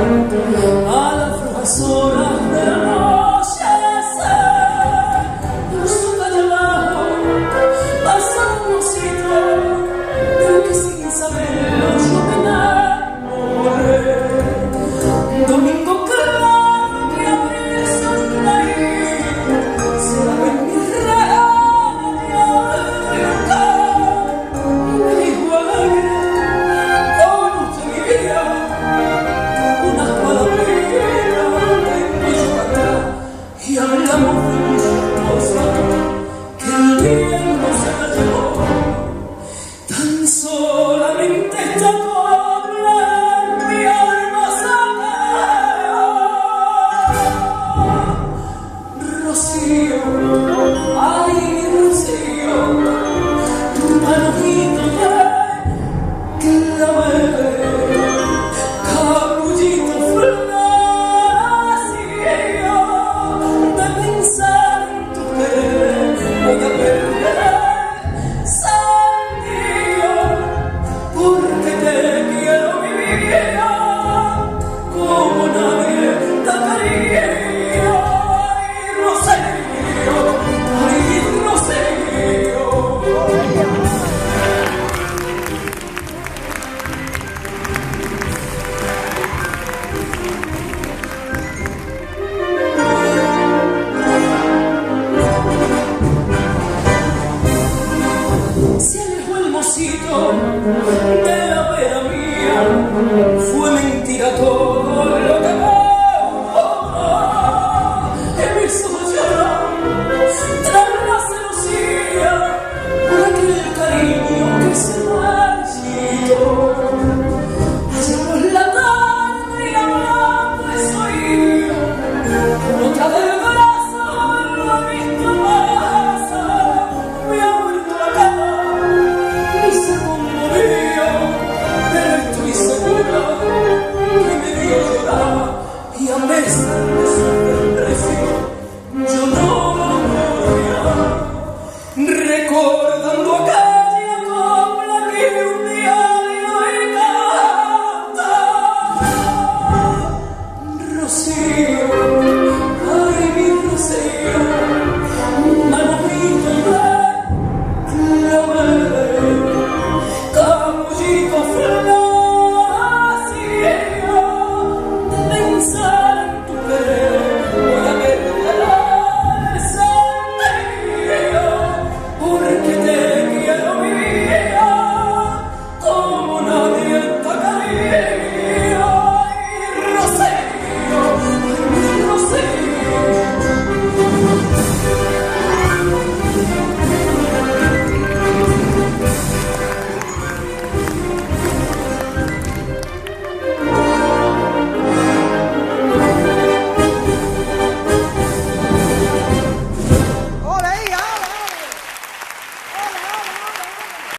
a las flojas horas de la noche por su calle abajo pasa un mocito del que sin saberlo yo me enamoré. Domingo claro que abre el sonreír se la ve en mi radio y me dijo alegre con usted mi vida unas palabritas tengo yo acá y hablamos de muchas cosas que el viento se la llevó. Tan solamente esta cobra en mi alma sana. Rocío, ay Rocío, manojito de clavel, capullito florecido, de pensar en tu querer voy a perder sentido, porque te quiero mi vida como nadie te quería. Ay Rocío, ay Rocío. Se alejó el mocito de la vera mía, fue mentira todo lo que me hizo llorar tras la celosía por aquel cariño que se marchitó. Allá por la tarde y hablando de oído, con otra del brazo lo he visto pasar, me ha vuelto la cara y se conmovió, pero estoy segura que me vio llorar y a veces